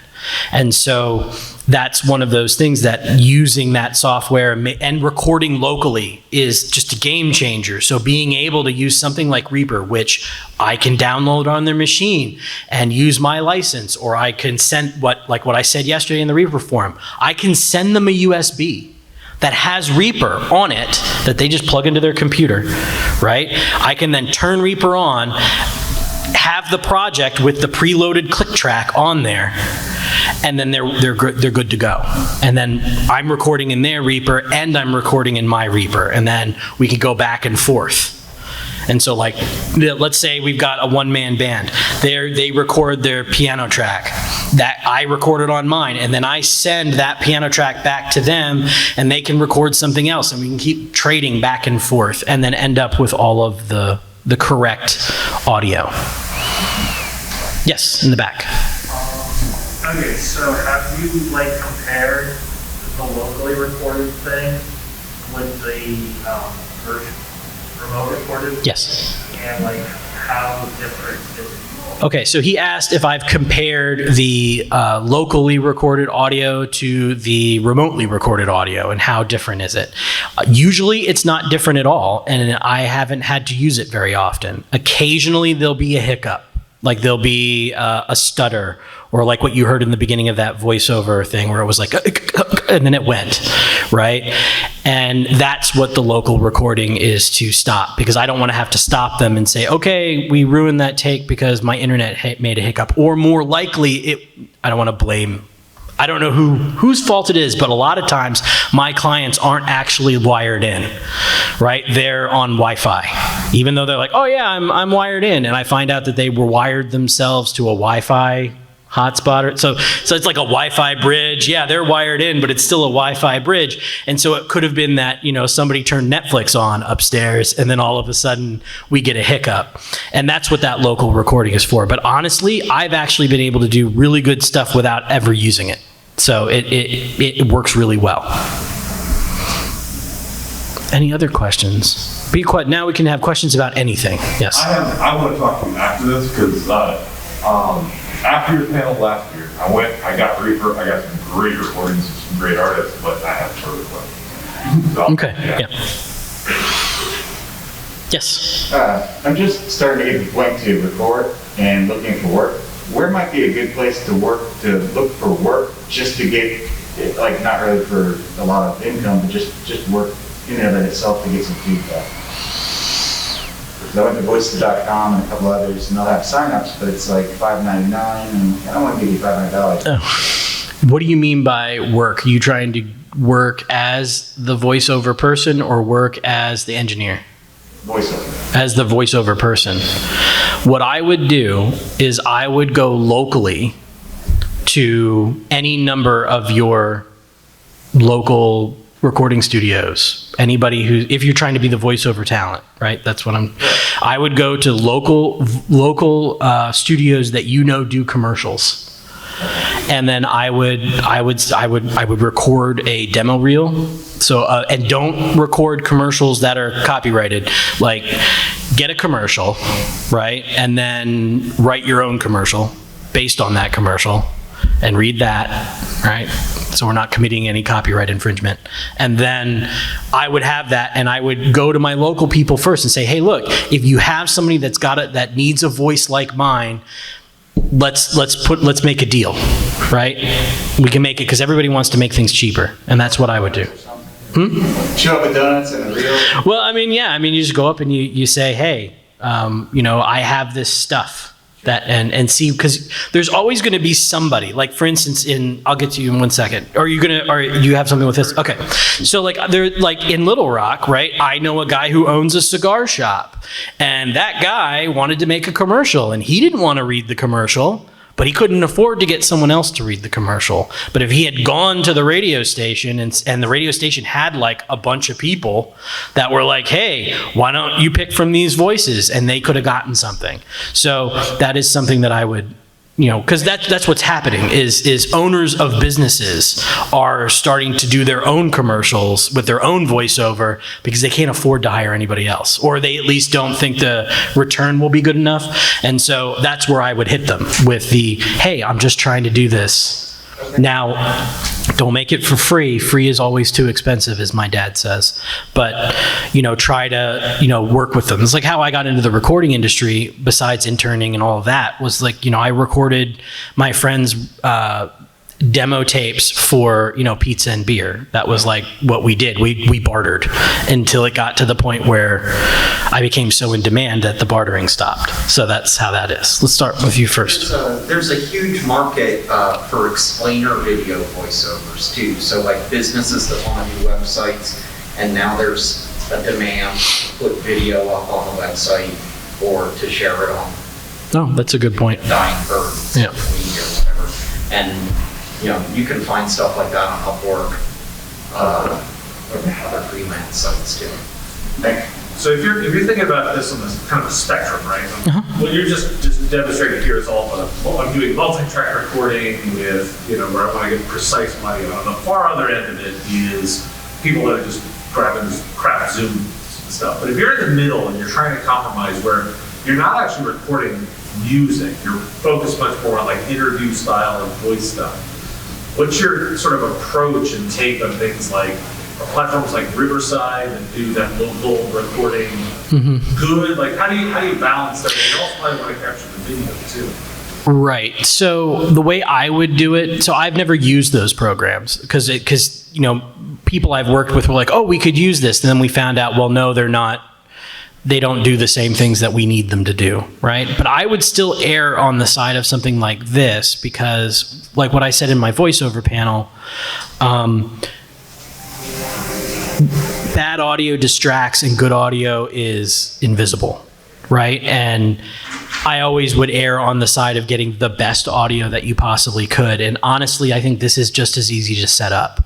And so that's one of those things that using that software and recording locally is just a game changer. So being able to use something like Reaper, which I can download on their machine and use my license, or I can send what I said yesterday in the Reaper forum, I can send them a USB that has Reaper on it that they just plug into their computer, right? I can then turn Reaper on, have the project with the preloaded click track on there, and then they're good to go. And then I'm recording in their Reaper and I'm recording in my Reaper, and then we can go back and forth. And so like, let's say we've got a one-man band. They record their piano track that I recorded on mine, and then I send that piano track back to them, and they can record something else, and we can keep trading back and forth, and then end up with all of the correct audio. Yes, in the back. Okay, so have you compared the locally recorded thing with the remote recorded? Yes. And how different is it? Okay, so he asked if I've compared the locally recorded audio to the remotely recorded audio and how different is it. Usually it's not different at all, and I haven't had to use it very often. Occasionally there'll be a hiccup, like there'll be a stutter, or like what you heard in the beginning of that voiceover thing where it was like, and then it went, right? And that's what the local recording is to stop, because I don't want to have to stop them and say, okay, we ruined that take because my internet made a hiccup. Or more likely, I don't want to blame, I don't know whose fault it is, but a lot of times my clients aren't actually wired in, right? They're on Wi-Fi. Even though they're like, oh yeah, I'm wired in. And I find out that they were wired themselves to a Wi-Fi hotspot. So it's like a Wi-Fi bridge. Yeah, they're wired in, but it's still a Wi-Fi bridge. And so it could have been that, somebody turned Netflix on upstairs, and then all of a sudden we get a hiccup. And that's what that local recording is for. But honestly, I've actually been able to do really good stuff without ever using it. So it works really well. Any other questions? Be quiet. Now we can have questions about anything. Yes. I want to talk to you after this, because after your panel last year, I got Reaper, I got some great recordings of some great artists, but I have further questions. So, Okay, yeah. Yes. I'm just starting to get to the point to record and looking for work. Where might be a good place to look for work, just to get, not really for a lot of income, but just work in and of itself to get some feedback? I went to voices.com and a couple others, and they'll have signups, but it's like $5.99, and I don't want to give you $500. Oh. What do you mean by work? Are you trying to work as the voiceover person or work as the engineer? Voiceover. As the voiceover person. What I would do is I would go locally to any number of your local recording studios. Anybody if you're trying to be the voiceover talent, right? That's what I would go to local studios that do commercials. And then I would record a demo reel. So and don't record commercials that are copyrighted. Like, get a commercial, right? And then write your own commercial based on that commercial and read that, right? So we're not committing any copyright infringement. And then I would have that, and I would go to my local people first and say, hey, look, if you have somebody that needs a voice like mine, let's make a deal, right? We can make it, because everybody wants to make things cheaper, and that's what I would do. Show up with donuts and a reel? Well, I mean, yeah. I mean, you just go up and you say, hey, I have this stuff. That and see, because there's always going to be somebody, like for instance, I'll get to you in 1 second. Or you have something with this? Okay. So like in Little Rock, right? I know a guy who owns a cigar shop, and that guy wanted to make a commercial, and he didn't want to read the commercial, but he couldn't afford to get someone else to read the commercial. But if he had gone to the radio station and the radio station had like a bunch of people that were like, hey, why don't you pick from these voices? And they could have gotten something. So that is something that I would, because that's what's happening is owners of businesses are starting to do their own commercials with their own voiceover because they can't afford to hire anybody else, or they at least don't think the return will be good enough. And so that's where I would hit them with the, hey, I'm just trying to do this. Now, don't make it for free. Free is always too expensive, as my dad says. But, try to, work with them. It's like how I got into the recording industry, besides interning and all of that, was like, I recorded my friends' demo tapes for, pizza and beer. That was like what we did. We bartered until it got to the point where I became so in demand that the bartering stopped. So that's how that is. Let's start with you first. There's a huge market for explainer video voiceovers too. So like businesses that want to do websites, and now there's a demand to put video up on the website or to share it on. Oh, that's a good point. Dying birds, yeah, or whatever. And you can find stuff like that on Upwork or other freelance sites too. So if you're thinking about this on this kind of a spectrum, right? What you're just demonstrating here is all I'm doing multi-track recording with, where I want to get precise audio. On the far other end of it is people that are just grabbing crap Zoom stuff. But if you're in the middle and you're trying to compromise where you're not actually recording music, you're focused much more on like interview style and voice stuff. What's your sort of approach and take on things like platforms like Riverside that do that local recording good? Like how do you balance that? You also probably want to capture the video too. Right. So the way I would do it, so I've never used those programs because people I've worked with were like, oh, we could use this. And then we found out, well, no, they're not. They don't do the same things that we need them to do, right? But I would still err on the side of something like this because, like what I said in my voiceover panel, bad audio distracts and good audio is invisible, right? And I always would err on the side of getting the best audio that you possibly could. And honestly, I think this is just as easy to set up.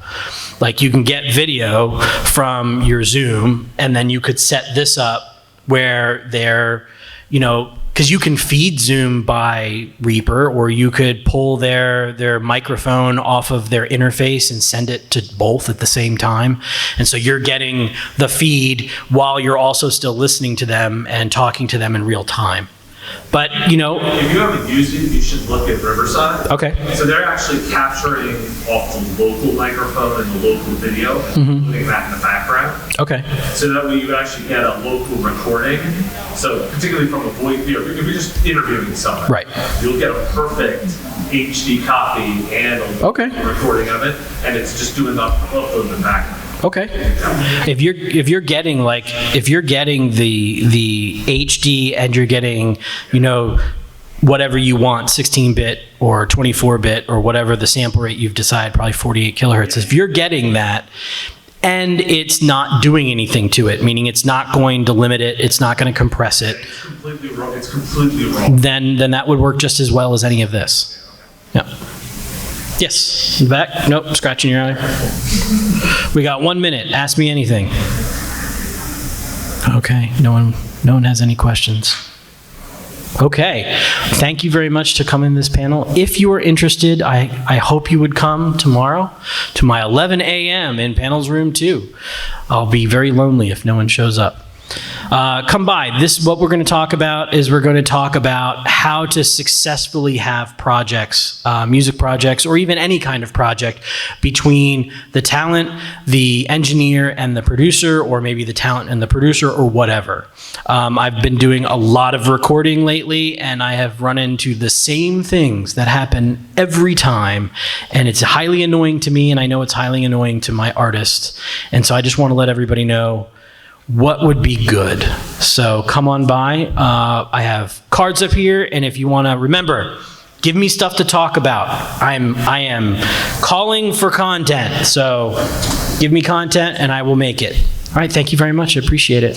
Like you can get video from your Zoom and then you could set this up where they're, because you can feed Zoom by Reaper, or you could pull their microphone off of their interface and send it to both at the same time. And so you're getting the feed while you're also still listening to them and talking to them in real time. But, if you haven't used it, you should look at Riverside. Okay. So they're actually capturing off the local microphone and the local video and putting that in the background. Okay. So that way you actually get a local recording. So particularly from a voice, if you're just interviewing someone, right, you'll get a perfect HD copy and a recording of it, and it's just doing the upload in the background. Okay. If you're getting the HD and you're getting, whatever you want, 16-bit or 24-bit or whatever the sample rate you've decided, probably 48 kilohertz. If you're getting that and it's not doing anything to it, meaning it's not going to limit it, it's not going to compress it. It's completely wrong. It's completely wrong. Then that would work just as well as any of this. Yeah. Yes, in the back? Nope, scratching your eye. We got 1 minute. Ask me anything. Okay, no one has any questions. Okay, thank you very much to come in this panel. If you are interested, I hope you would come tomorrow to my 11 a.m. in panels room 2. I'll be very lonely if no one shows up. Come by. What we're going to talk about is we're going to talk about how to successfully have projects, music projects, or even any kind of project between the talent, the engineer, and the producer, or maybe the talent and the producer, or whatever. I've been doing a lot of recording lately, and I have run into the same things that happen every time, and it's highly annoying to me, and I know it's highly annoying to my artists. And so I just want to let everybody know what would be good. So come on by. I have cards up here, and if you want to, remember, give me stuff to talk about. I am calling for content, so give me content and I will make it. All right, thank you very much. I appreciate it.